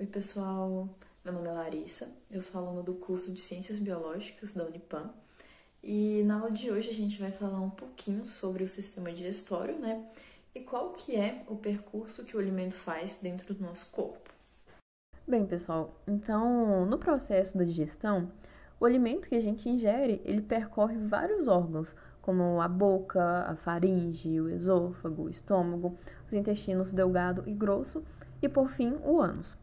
Oi, pessoal. Meu nome é Larissa, eu sou aluna do curso de Ciências Biológicas da Unipam e na aula de hoje a gente vai falar um pouquinho sobre o sistema digestório, né? E qual que é o percurso que o alimento faz dentro do nosso corpo. Bem, pessoal, então no processo da digestão, o alimento que a gente ingere, ele percorre vários órgãos, como a boca, a faringe, o esôfago, o estômago, os intestinos delgado e grosso e, por fim, o ânus.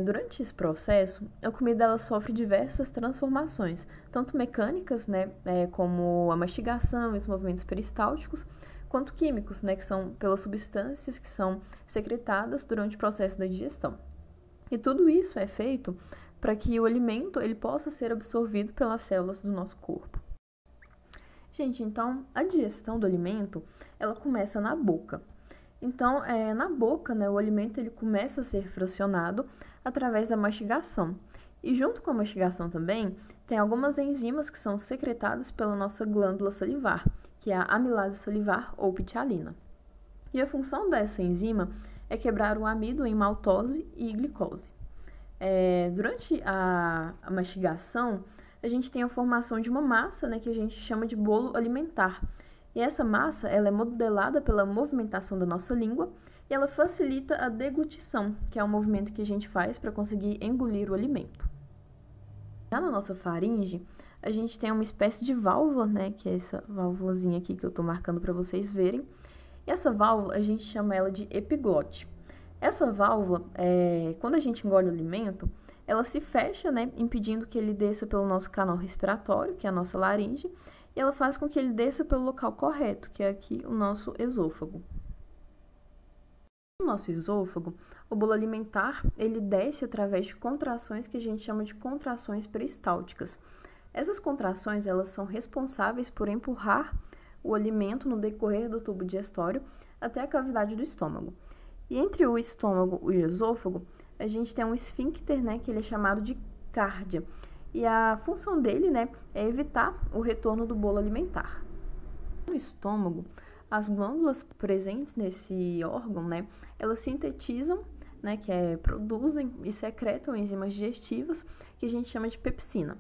Durante esse processo, a comida ela sofre diversas transformações, tanto mecânicas, né, como a mastigação e os movimentos peristálticos, quanto químicos, né, que são pelas substâncias que são secretadas durante o processo da digestão. E tudo isso é feito para que o alimento ele possa ser absorvido pelas células do nosso corpo. Gente, então a digestão do alimento ela começa na boca. Então, na boca, né, o alimento ele começa a ser fracionado através da mastigação. E junto com a mastigação também, tem algumas enzimas que são secretadas pela nossa glândula salivar, que é a amilase salivar ou pitialina. E a função dessa enzima é quebrar o amido em maltose e glicose. Durante a mastigação, a gente tem a formação de uma massa, né, que a gente chama de bolo alimentar. E essa massa ela é modelada pela movimentação da nossa língua e ela facilita a deglutição, que é o movimento que a gente faz para conseguir engolir o alimento. Já na nossa faringe, a gente tem uma espécie de válvula, né, que é essa válvulazinha aqui que eu estou marcando para vocês verem. E essa válvula, a gente chama ela de epiglote. Essa válvula, quando a gente engole o alimento, ela se fecha, né, impedindo que ele desça pelo nosso canal respiratório, que é a nossa laringe, e ela faz com que ele desça pelo local correto, que é aqui o nosso esôfago. No nosso esôfago, o bolo alimentar, ele desce através de contrações que a gente chama de contrações peristálticas. Essas contrações, elas são responsáveis por empurrar o alimento no decorrer do tubo digestório até a cavidade do estômago. E entre o estômago e o esôfago, a gente tem um esfíncter, né, que ele é chamado de cárdia. E a função dele, né, é evitar o retorno do bolo alimentar. No estômago, as glândulas presentes nesse órgão, né, elas sintetizam, né, produzem e secretam enzimas digestivas que a gente chama de pepsina.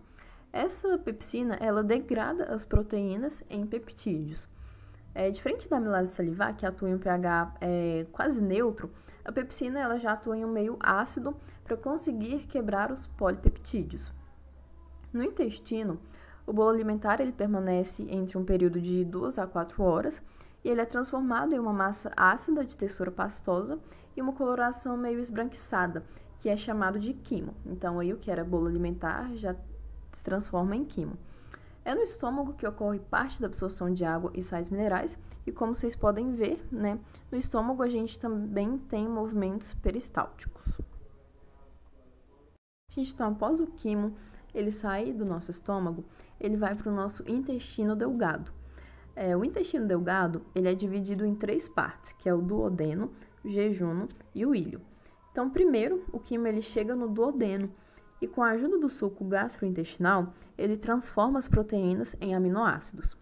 Essa pepsina, ela degrada as proteínas em peptídeos. Diferente da amilase salivar, que atua em um pH quase neutro, a pepsina ela já atua em um meio ácido para conseguir quebrar os polipeptídeos. No intestino, o bolo alimentar ele permanece entre um período de 2 a 4 horas e ele é transformado em uma massa ácida de textura pastosa e uma coloração meio esbranquiçada, que é chamado de quimo. Então, aí o que era bolo alimentar já se transforma em quimo. É no estômago que ocorre parte da absorção de água e sais minerais e como vocês podem ver, né, no estômago a gente também tem movimentos peristálticos. Então, após o quimo, ele sai do nosso estômago, ele vai para o nosso intestino delgado. O intestino delgado, ele é dividido em 3 partes, que é o duodeno, o jejuno e o íleo. Então, primeiro, o quimo ele chega no duodeno e com a ajuda do suco gastrointestinal, ele transforma as proteínas em aminoácidos.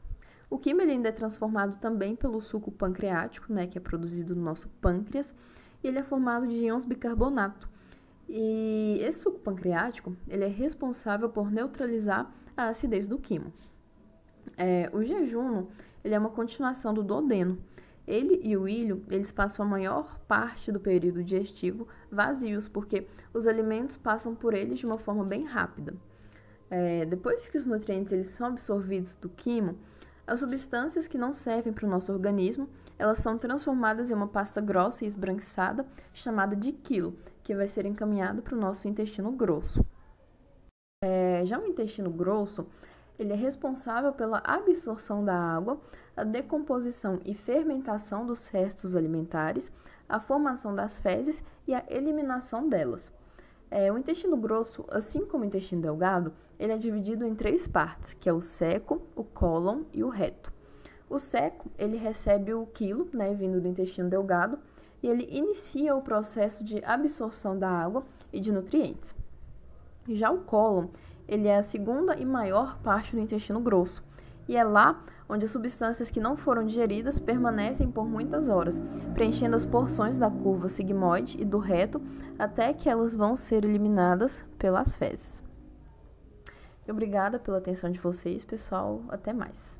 O quimo ele ainda é transformado também pelo suco pancreático, né, que é produzido no nosso pâncreas, e ele é formado de íons bicarbonato. E esse suco pancreático, ele é responsável por neutralizar a acidez do quimo. O jejuno, ele é uma continuação do duodeno. Ele e o ílio, eles passam a maior parte do período digestivo vazios, porque os alimentos passam por eles de uma forma bem rápida. Depois que os nutrientes eles são absorvidos do quimo, as substâncias que não servem para o nosso organismo, elas são transformadas em uma pasta grossa e esbranquiçada, chamada de quilo, que vai ser encaminhado para o nosso intestino grosso. Já o intestino grosso, ele é responsável pela absorção da água, a decomposição e fermentação dos restos alimentares, a formação das fezes e a eliminação delas. O intestino grosso, assim como o intestino delgado, ele é dividido em 3 partes, que é o seco, o cólon e o reto. O seco, ele recebe o quilo, né, vindo do intestino delgado, e ele inicia o processo de absorção da água e de nutrientes. Já o cólon, ele é a segunda e maior parte do intestino grosso, e é lá onde as substâncias que não foram digeridas permanecem por muitas horas, preenchendo as porções da curva sigmoide e do reto até que elas vão ser eliminadas pelas fezes. Obrigada pela atenção de vocês, pessoal. Até mais.